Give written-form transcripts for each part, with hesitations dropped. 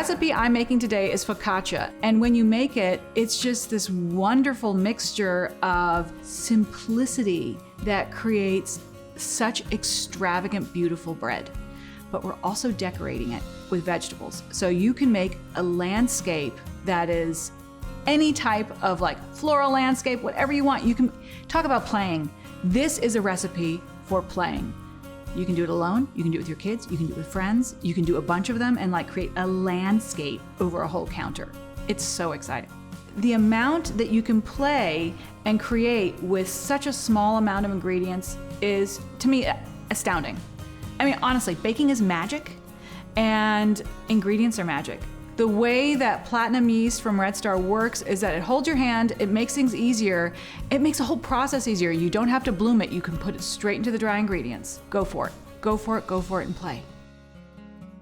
recipe I'm making today is focaccia, and when you make it, it's just this wonderful mixture of simplicity that creates such extravagant, beautiful bread. But we're also decorating it with vegetables. So you can make a landscape that is any type of like floral landscape, whatever you want. You can talk about playing. This is a recipe for playing. You can do it alone, you can do it with your kids, you can do it with friends, you can do a bunch of them and like create a landscape over a whole counter. It's so exciting. The amount that you can play and create with such a small amount of ingredients is, to me, astounding. I mean, honestly, baking is magic and ingredients are magic. The way that platinum yeast from Red Star works is that it holds your hand, it makes things easier, it makes the whole process easier. You don't have to bloom it, you can put it straight into the dry ingredients. Go for it, go for it, go for it and play.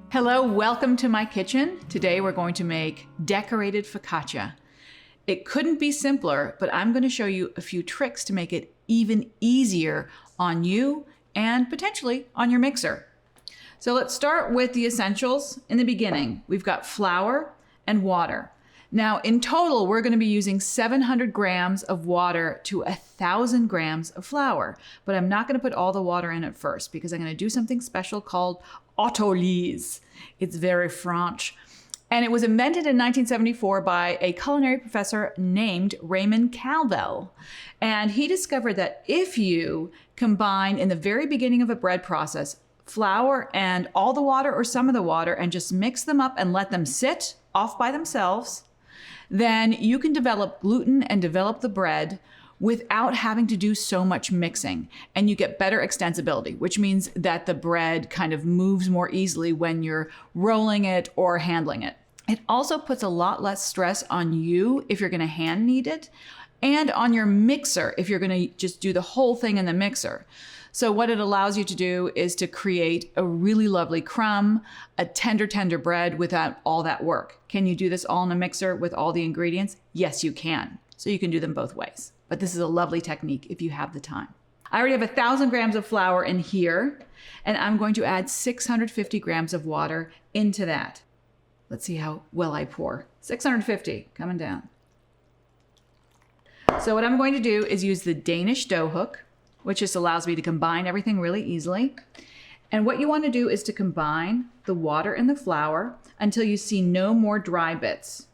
Hello, welcome to my kitchen. Today we're going to make decorated focaccia. It couldn't be simpler, but I'm going to show you a few tricks to make it even easier on you and potentially on your mixer. So let's start with the essentials in the beginning. We've got flour and water. Now in total, we're gonna be using 700 grams of water to 1,000 grams of flour, but I'm not gonna put all the water in at first because I'm gonna do something special called autolyse. It's very French. And it was invented in 1974 by a culinary professor named Raymond Calvel. And he discovered that if you combine in the very beginning of a bread process, flour and all the water or some of the water and just mix them up and let them sit off by themselves, then you can develop gluten and develop the bread without having to do so much mixing. And you get better extensibility, which means that the bread kind of moves more easily when you're rolling it or handling it. It also puts a lot less stress on you if you're gonna hand knead it, and on your mixer if you're gonna just do the whole thing in the mixer. So what it allows you to do is to create a really lovely crumb, a tender bread without all that work. Can you do this all in a mixer with all the ingredients? Yes, you can. So you can do them both ways. But this is a lovely technique if you have the time. I already have 1,000 grams of flour in here, and I'm going to add 650 grams of water into that. Let's see how well I pour. 650, coming down. So what I'm going to do is use the Danish dough hook, which just allows me to combine everything really easily. And what you want to do is to combine the water and the flour until you see no more dry bits.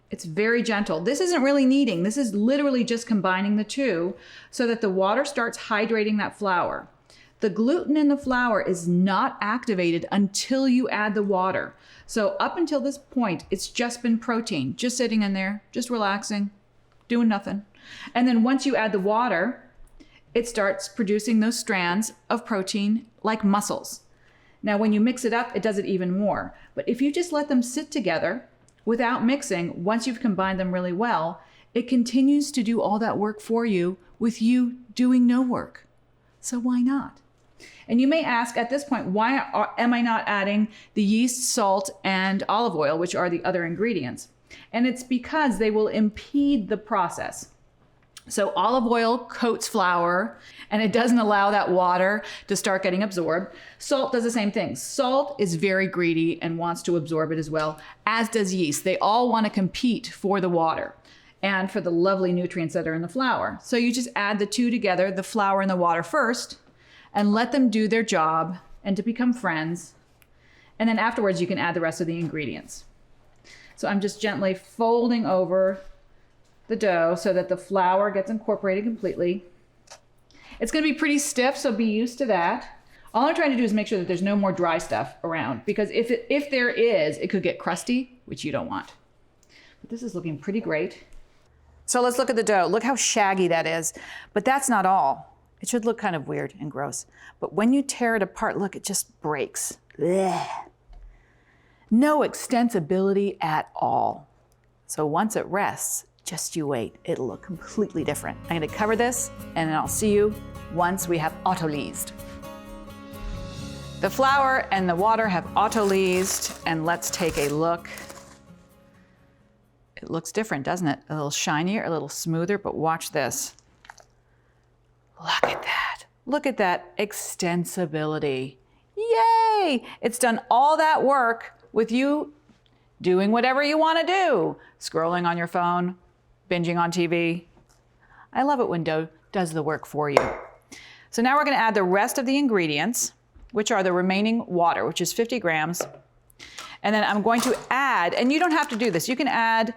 It's very gentle. This isn't really kneading. This is literally just combining the two so that the water starts hydrating that flour. The gluten in the flour is not activated until you add the water. So up until this point, it's just been protein, just sitting in there, just relaxing, doing nothing. And then once you add the water, it starts producing those strands of protein like muscles. Now, when you mix it up, it does it even more. But if you just let them sit together without mixing, once you've combined them really well, it continues to do all that work for you with you doing no work. So why not? And you may ask at this point, why am I not adding the yeast, salt, and olive oil, which are the other ingredients? And it's because they will impede the process. So olive oil coats flour and it doesn't allow that water to start getting absorbed. Salt does the same thing. Salt is very greedy and wants to absorb it as well, as does yeast. They all want to compete for the water and for the lovely nutrients that are in the flour. So you just add the two together, the flour and the water first, and let them do their job and to become friends. And then afterwards you can add the rest of the ingredients. So I'm just gently folding over the dough so that the flour gets incorporated completely. It's gonna be pretty stiff, so be used to that. All I'm trying to do is make sure that there's no more dry stuff around, because if there is, it could get crusty, which you don't want. But this is looking pretty great. So let's look at the dough. Look how shaggy that is. But that's not all. It should look kind of weird and gross. But when you tear it apart, look, it just breaks. Blech. No extensibility at all. So once it rests, just you wait, it'll look completely different. I'm gonna cover this and then I'll see you once we have autolysed. The flour and the water have autolysed, and let's take a look. It looks different, doesn't it? A little shinier, a little smoother, but watch this. Look at that. Look at that extensibility. Yay! It's done all that work with you doing whatever you want to do, scrolling on your phone, binging on TV. I love it when dough does the work for you. So now we're going to add the rest of the ingredients, which are the remaining water, which is 50 grams. And then I'm going to add, and you don't have to do this, you can add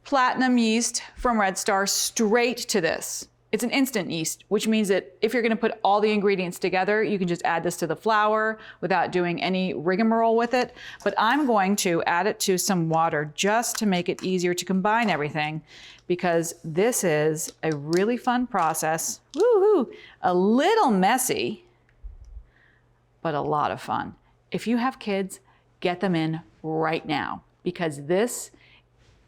platinum yeast from Red Star straight to this. It's an instant yeast, which means that if you're going to put all the ingredients together, you can just add this to the flour without doing any rigmarole with it. But I'm going to add it to some water just to make it easier to combine everything, because this is a really fun process. Woohoo! A little messy, but a lot of fun. If you have kids, get them in right now, because this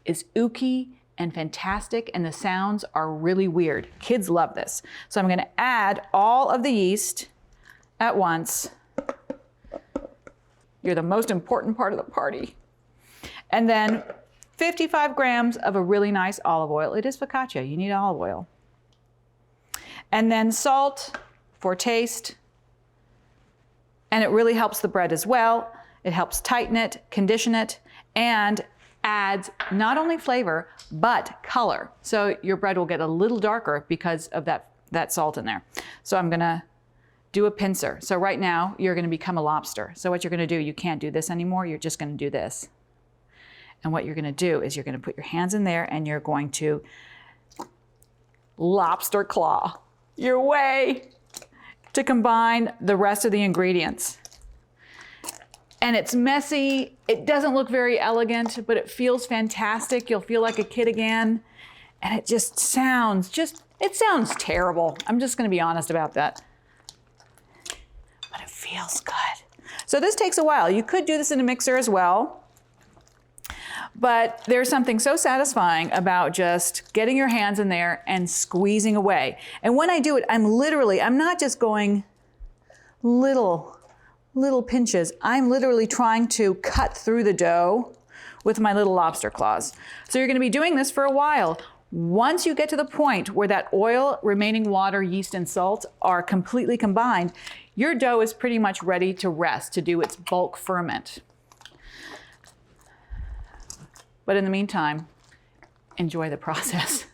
is ooky and fantastic, and the sounds are really weird. Kids love this. So I'm gonna add all of the yeast at once. You're the most important part of the party. And then 55 grams of a really nice olive oil. It is focaccia, you need olive oil. And then salt for taste. And it really helps the bread as well. It helps tighten it, condition it, and adds not only flavor, but color. So your bread will get a little darker because of that salt in there. So I'm gonna do a pincer. So right now, you're gonna become a lobster. So what you're gonna do, you can't do this anymore, you're just gonna do this. And what you're gonna do is you're gonna put your hands in there and you're going to lobster claw your way to combine the rest of the ingredients. And it's messy, it doesn't look very elegant, but it feels fantastic. You'll feel like a kid again. And it just sounds, it sounds terrible. I'm just gonna be honest about that. But it feels good. So this takes a while. You could do this in a mixer as well, but there's something so satisfying about just getting your hands in there and squeezing away. And when I do it, I'm not just going little pinches. I'm literally trying to cut through the dough with my little lobster claws. So you're gonna be doing this for a while. Once you get to the point where that oil, remaining water, yeast, and salt are completely combined, your dough is pretty much ready to rest, to do its bulk ferment. But in the meantime, enjoy the process.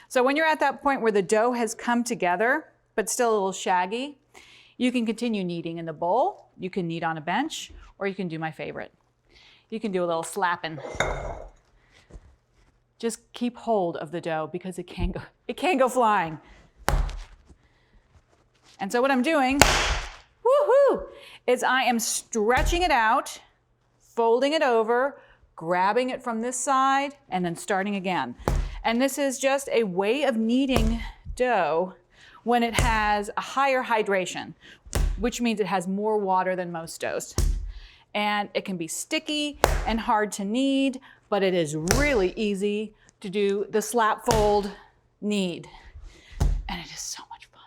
So when you're at that point where the dough has come together, but still a little shaggy, you can continue kneading in the bowl, you can knead on a bench, or you can do my favorite. You can do a little slapping. Just keep hold of the dough because it can go flying. And so what I'm doing, woohoo, is I am stretching it out, folding it over, grabbing it from this side, and then starting again. And this is just a way of kneading dough when it has a higher hydration, which means it has more water than most doughs. And it can be sticky and hard to knead, but it is really easy to do the slap fold knead. And it is so much fun.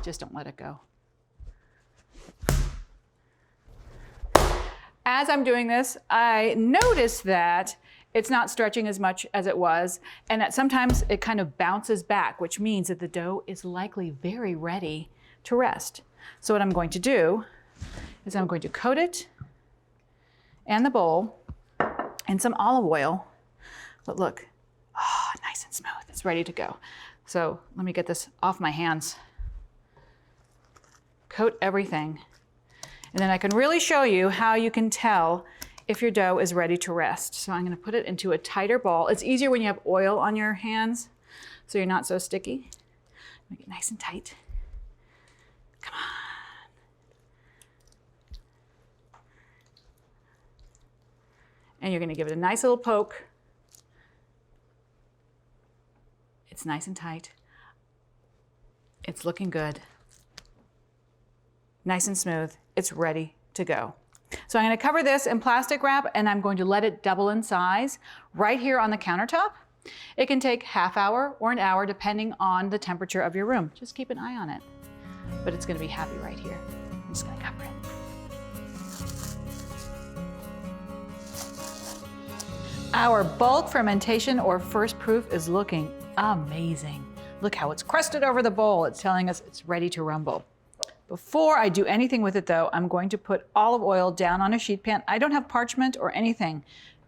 Just don't let it go. As I'm doing this, I notice that it's not stretching as much as it was, and that sometimes it kind of bounces back, which means that the dough is likely very ready to rest. So what I'm going to do is I'm going to coat it and the bowl in some olive oil. But look, oh, nice and smooth, it's ready to go. So let me get this off my hands. Coat everything. And then I can really show you how you can tell if your dough is ready to rest. So I'm gonna put it into a tighter ball. It's easier when you have oil on your hands, so you're not so sticky. Make it nice and tight. Come on. And you're gonna give it a nice little poke. It's nice and tight. It's looking good. Nice and smooth. It's ready to go. So I'm going to cover this in plastic wrap and I'm going to let it double in size right here on the countertop. It can take half hour or an hour depending on the temperature of your room. Just keep an eye on it. But it's going to be happy right here. I'm just going to cover it. Our bulk fermentation or first proof is looking amazing. Look how it's crusted over the bowl. It's telling us it's ready to rumble. Before I do anything with it though, I'm going to put olive oil down on a sheet pan. I don't have parchment or anything,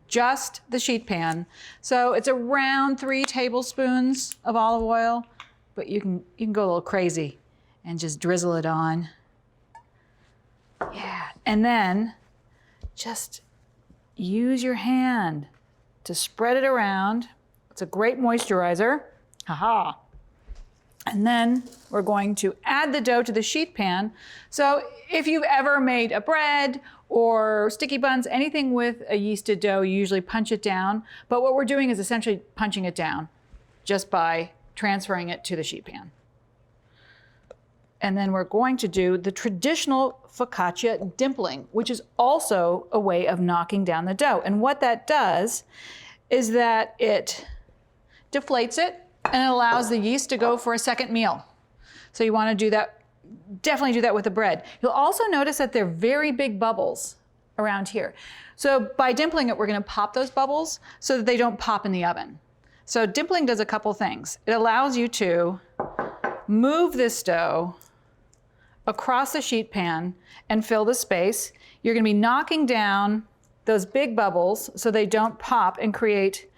just the sheet pan. So it's around 3 tablespoons of olive oil, but you can go a little crazy and just drizzle it on. Yeah, and then just use your hand to spread it around. It's a great moisturizer. Haha. And then we're going to add the dough to the sheet pan. So if you've ever made a bread or sticky buns, anything with a yeasted dough, you usually punch it down. But what we're doing is essentially punching it down just by transferring it to the sheet pan. And then we're going to do the traditional focaccia dimpling, which is also a way of knocking down the dough. And what that does is that it deflates it and it allows the yeast to go for a second meal. So you want to do that, definitely do that with the bread. You'll also notice that there are very big bubbles around here. So by dimpling it, we're going to pop those bubbles so that they don't pop in the oven. So dimpling does a couple things. It allows you to move this dough across the sheet pan and fill the space. You're going to be knocking down those big bubbles so they don't pop and create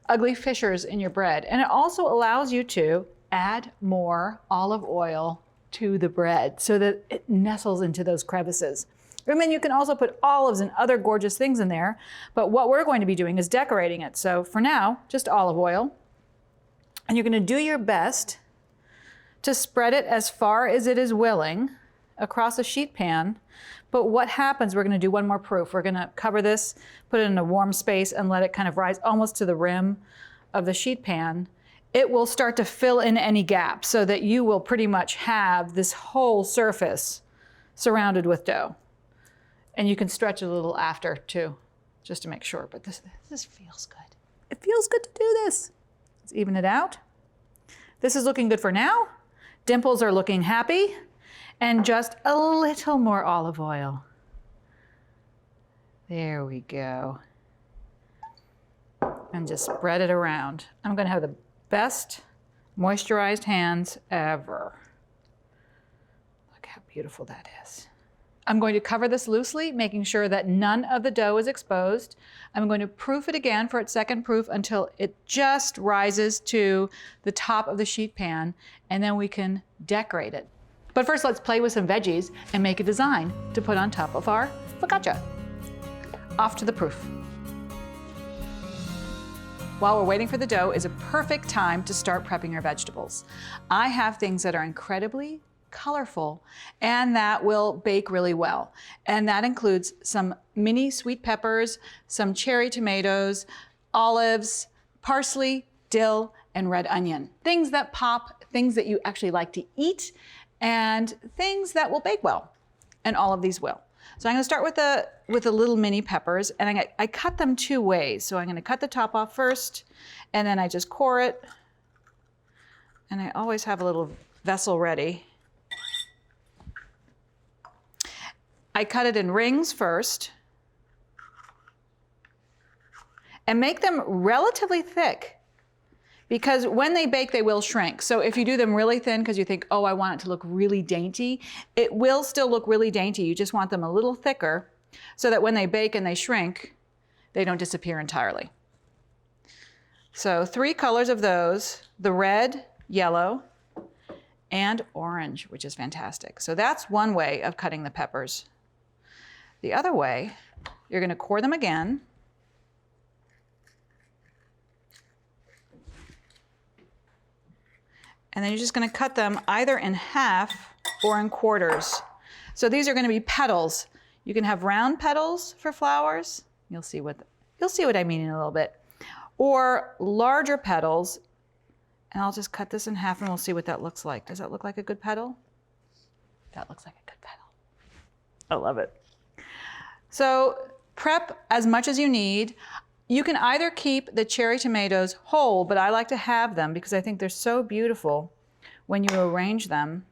ugly fissures in your bread. And it also allows you to add more olive oil to the bread so that it nestles into those crevices. And then you can also put olives and other gorgeous things in there, but what we're going to be doing is decorating it. So for now, just olive oil. And you're going to do your best to spread it as far as it is willing across a sheet pan. But what happens, we're going to do one more proof. We're going to cover this, put it in a warm space, and let it kind of rise almost to the rim of the sheet pan. It will start to fill in any gaps so that you will pretty much have this whole surface surrounded with dough. And you can stretch it a little after too, just to make sure. But this feels good. It feels good to do this. Let's even it out. This is looking good for now. Dimples are looking happy. And just a little more olive oil. There we go. And just spread it around. I'm going to have the best moisturized hands ever. Look how beautiful that is. I'm going to cover this loosely, making sure that none of the dough is exposed. I'm going to proof it again for its second proof until it just rises to the top of the sheet pan, and then we can decorate it. But first, let's play with some veggies and make a design to put on top of our focaccia. Off to the proof. While we're waiting for the dough is a perfect time to start prepping your vegetables. I have things that are incredibly colorful and that will bake really well. And that includes some mini sweet peppers, some cherry tomatoes, olives, parsley, dill, and red onion. Things that pop, things that you actually like to eat, and things that will bake well. And all of these will. So I'm going to start with the little mini peppers, and I cut them 2 ways. So I'm going to cut the top off first, and then I just core it. And I always have a little vessel ready. I cut it in rings first, and make them relatively thick, because when they bake, they will shrink. So if you do them really thin because you think, oh, I want it to look really dainty, it will still look really dainty. You just want them a little thicker so that when they bake and they shrink, they don't disappear entirely. So 3 colors of those, the red, yellow, and orange, which is fantastic. So that's one way of cutting the peppers. The other way, you're gonna core them again. And then you're just going to cut them either in half or in quarters. So these are going to be petals. You can have round petals for flowers. You'll see what I mean in a little bit. Or larger petals. And I'll just cut this in half and we'll see what that looks like. Does that look like a good petal? That looks like a good petal. I love it. So prep as much as you need. You can either keep the cherry tomatoes whole, but I like to have them because I think they're so beautiful when you arrange them.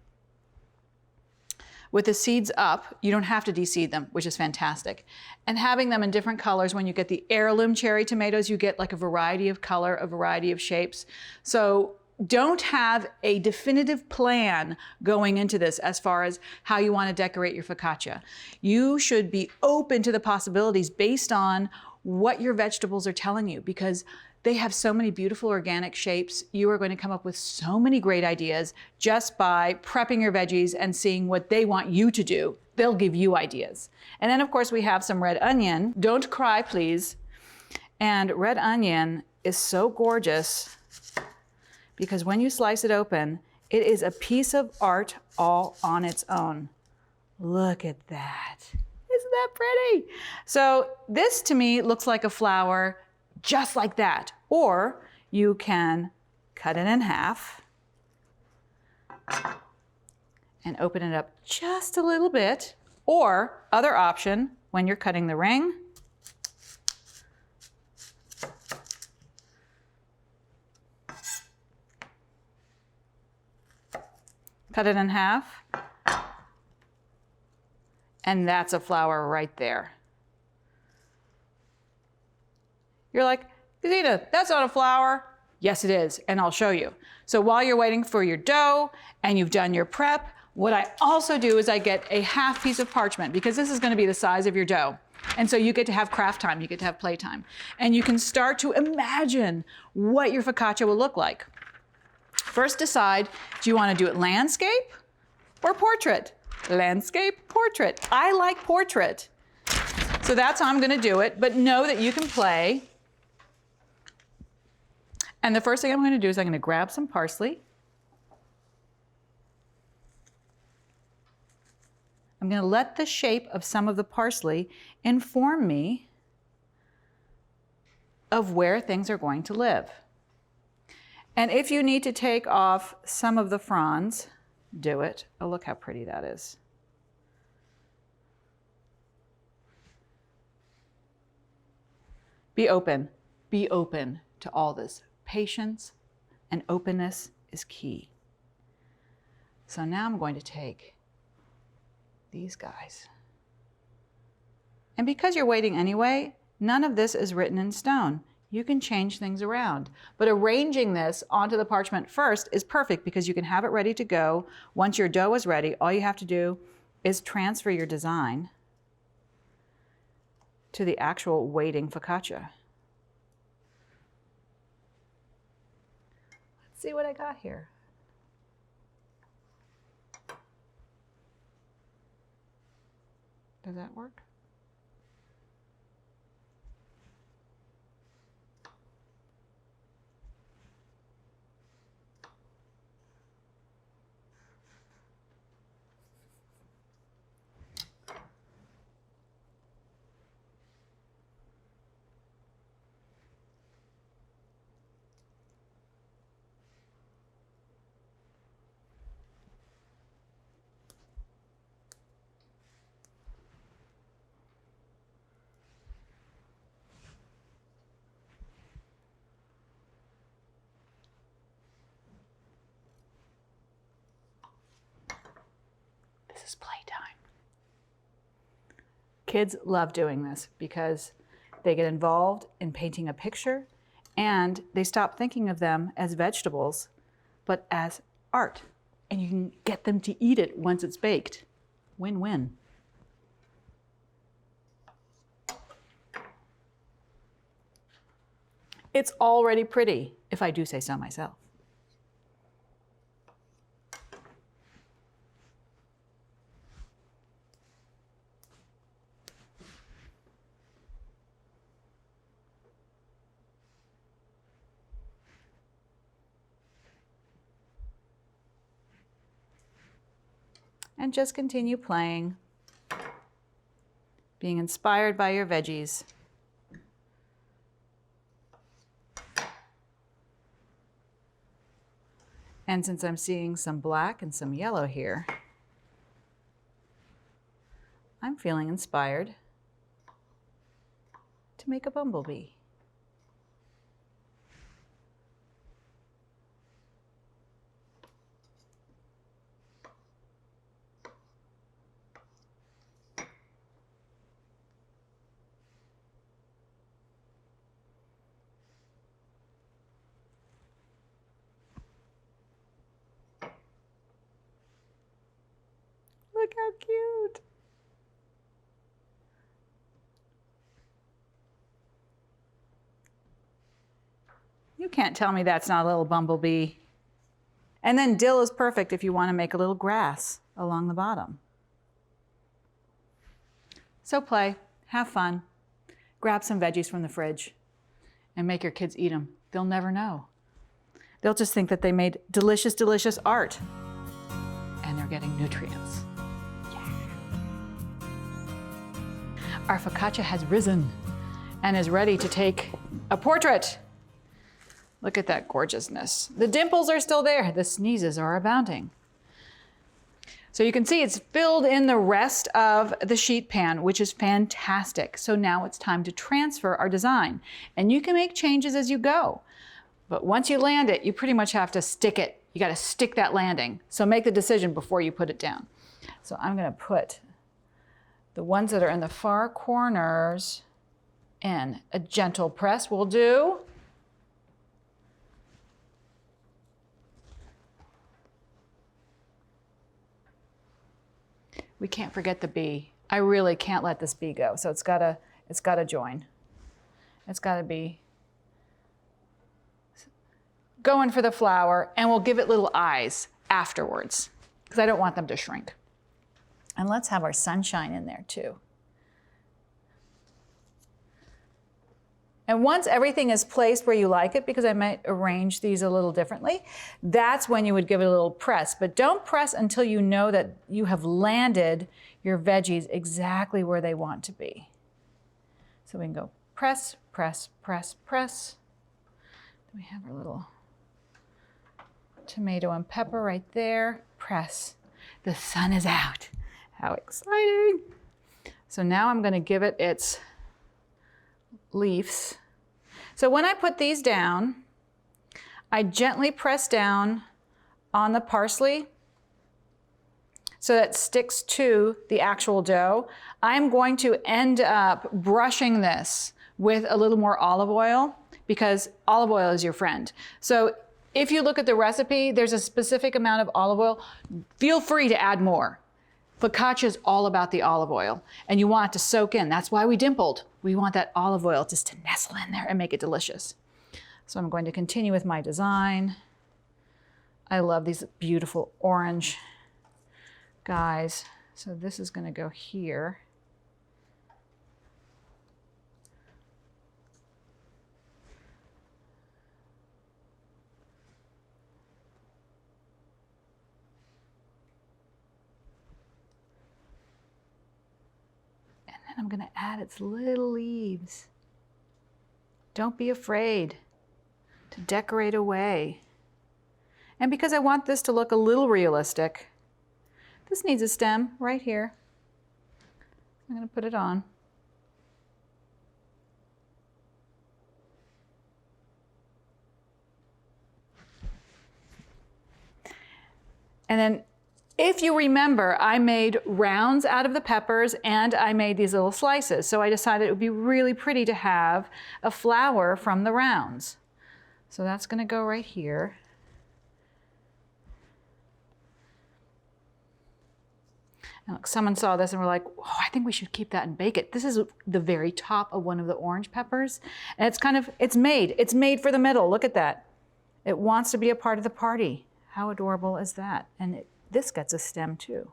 With the seeds up, you don't have to de-seed them, which is fantastic. And having them in different colors, when you get the heirloom cherry tomatoes, you get like a variety of color, a variety of shapes. So don't have a definitive plan going into this as far as how you want to decorate your focaccia. You should be open to the possibilities based on what your vegetables are telling you, because they have so many beautiful organic shapes. You are going to come up with so many great ideas just by prepping your veggies and seeing what they want you to do. They'll give you ideas. And then of course we have some red onion. Don't cry, please. And red onion is so gorgeous because when you slice it open, it is a piece of art all on its own. Look at that. Isn't that pretty? So this to me looks like a flower just like that. Or you can cut it in half and open it up just a little bit. Or other option, when you're cutting the ring, cut it in half, and that's a flower right there. You're like, Gesine, that's not a flower. Yes, it is, and I'll show you. So while you're waiting for your dough and you've done your prep, what I also do is I get a half piece of parchment, because this is going to be the size of your dough. And so you get to have craft time, you get to have play time. And you can start to imagine what your focaccia will look like. First decide, do you want to do it landscape or portrait? Landscape, portrait. I like portrait. So that's how I'm going to do it, but know that you can play. And the first thing I'm going to do is I'm going to grab some parsley. I'm going to let the shape of some of the parsley inform me of where things are going to live. And if you need to take off some of the fronds, do it. Oh, look how pretty that is. Be open. Be open to all this. Patience and openness is key. So now I'm going to take these guys. And because you're waiting anyway, none of this is written in stone. You can change things around. But arranging this onto the parchment first is perfect because you can have it ready to go. Once your dough is ready, all you have to do is transfer your design to the actual waiting focaccia. Let's see what I got here. Does that work? This is playtime. Kids love doing this because they get involved in painting a picture and they stop thinking of them as vegetables, but as art. And you can get them to eat it once it's baked. Win-win. It's already pretty, if I do say so myself. And just continue playing, being inspired by your veggies. And since I'm seeing some black and some yellow here, I'm feeling inspired to make a bumblebee. Look how cute. You can't tell me that's not a little bumblebee. And then dill is perfect if you want to make a little grass along the bottom. So play, have fun, grab some veggies from the fridge and make your kids eat them. They'll never know. They'll just think that they made delicious, delicious art. And they're getting nutrients. Yeah. Our focaccia has risen and is ready to take a portrait. Look at that gorgeousness. The dimples are still there. The sneezes are abounding. So you can see it's filled in the rest of the sheet pan, which is fantastic. So now it's time to transfer our design. And you can make changes as you go. But once you land it, you pretty much have to stick it. You got to stick that landing. So make the decision before you put it down. So I'm going to put the ones that are in the far corners in. A gentle press will do. We can't forget the bee. I really can't let this bee go. So it's gotta join. It's gotta be going for the flower, and we'll give it little eyes afterwards because I don't want them to shrink. And let's have our sunshine in there too. And once everything is placed where you like it, because I might arrange these a little differently, that's when you would give it a little press. But don't press until you know that you have landed your veggies exactly where they want to be. So we can go press, press, press, press. Then we have our little tomato and pepper right there. Press. The sun is out. How exciting. So now I'm going to give it its leaves. So when I put these down, I gently press down on the parsley so that it sticks to the actual dough. I'm going to end up brushing this with a little more olive oil because olive oil is your friend. So if you look at the recipe, there's a specific amount of olive oil. Feel free to add more. Focaccia is all about the olive oil, and you want it to soak in. That's why we dimpled. We want that olive oil just to nestle in there and make it delicious. So I'm going to continue with my design. I love these beautiful orange guys. So this is going to go here. I'm going to add its little leaves. Don't be afraid to decorate away. And because I want this to look a little realistic, this needs a stem right here. I'm going to put it on. And then if you remember, I made rounds out of the peppers and I made these little slices. So I decided it would be really pretty to have a flower from the rounds. So that's going to go right here. And look, someone saw this and were like, oh, I think we should keep that and bake it. This is the very top of one of the orange peppers. And it's made for the middle. Look at that. It wants to be a part of the party. How adorable is that? And this gets a stem too.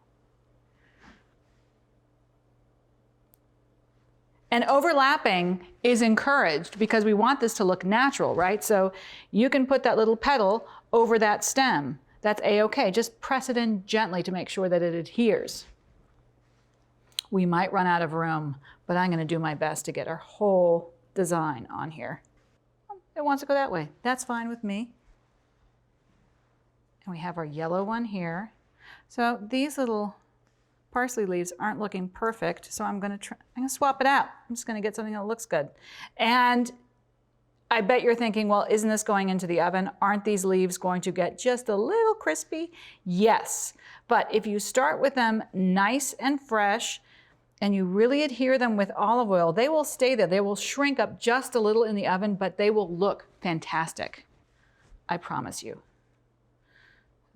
And overlapping is encouraged because we want this to look natural, right? So you can put that little petal over that stem. That's a-okay. Just press it in gently to make sure that it adheres. We might run out of room, but I'm going to do my best to get our whole design on here. It wants to go that way. That's fine with me. And we have our yellow one here. So these little parsley leaves aren't looking perfect, so I'm going to swap it out. I'm just going to get something that looks good. And I bet you're thinking, well, isn't this going into the oven? Aren't these leaves going to get just a little crispy? Yes, but if you start with them nice and fresh and you really adhere them with olive oil, they will stay there. They will shrink up just a little in the oven, but they will look fantastic. I promise you.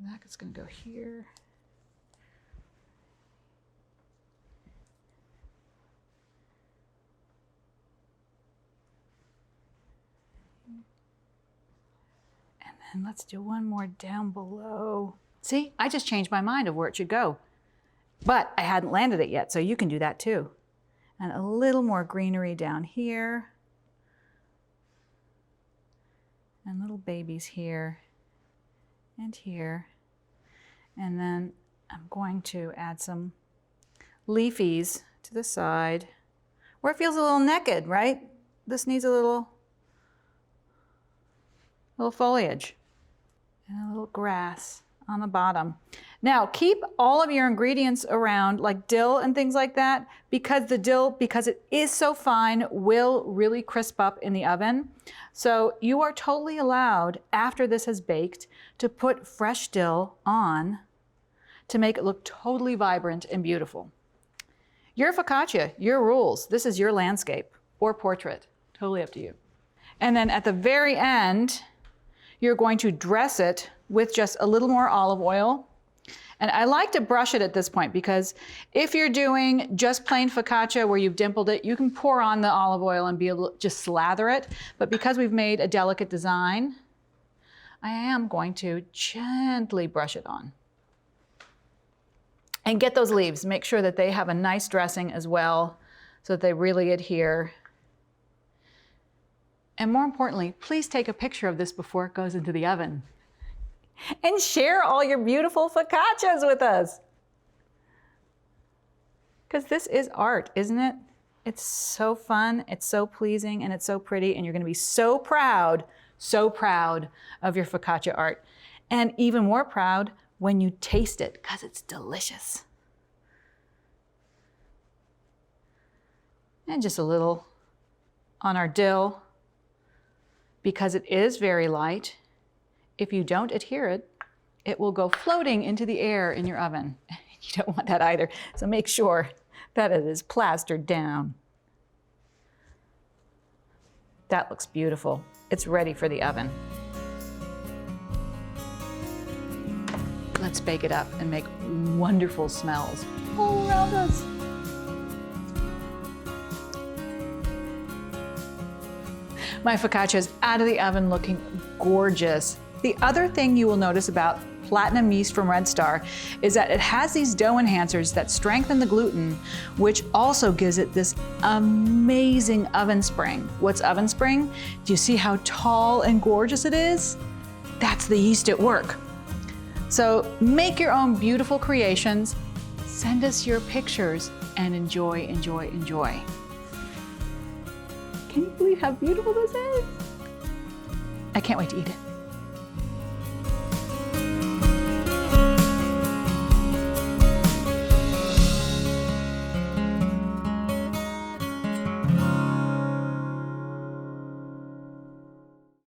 That's going to go here. And let's do one more down below. See, I just changed my mind of where it should go. But I hadn't landed it yet, so you can do that too. And a little more greenery down here. And little babies here and here. And then I'm going to add some leafies to the side where it feels a little naked, right? This needs a little foliage and a little grass on the bottom. Now keep all of your ingredients around, like dill and things like that, because the dill, because it is so fine, will really crisp up in the oven. So you are totally allowed, after this has baked, to put fresh dill on to make it look totally vibrant and beautiful. Your focaccia, your rules. This is your landscape or portrait, totally up to you. And then at the very end, you're going to dress it with just a little more olive oil. And I like to brush it at this point because if you're doing just plain focaccia where you've dimpled it, you can pour on the olive oil and be able to just slather it. But because we've made a delicate design, I am going to gently brush it on. And get those leaves, make sure that they have a nice dressing as well so that they really adhere. And more importantly, please take a picture of this before it goes into the oven. And share all your beautiful focaccias with us. Because this is art, isn't it? It's so fun, it's so pleasing, and it's so pretty, and you're gonna be so proud of your focaccia art. And even more proud when you taste it, because it's delicious. And just a little on our dill, because it is very light. If you don't adhere it, it will go floating into the air in your oven. You don't want that either, so make sure that it is plastered down. That looks beautiful. It's ready for the oven. Let's bake it up and make wonderful smells all around us. My focaccia is out of the oven looking gorgeous. The other thing you will notice about platinum yeast from Red Star is that it has these dough enhancers that strengthen the gluten, which also gives it this amazing oven spring. What's oven spring? Do you see how tall and gorgeous it is? That's the yeast at work. So make your own beautiful creations, send us your pictures, and enjoy, enjoy, enjoy. Can you believe how beautiful this is? I can't wait to eat it.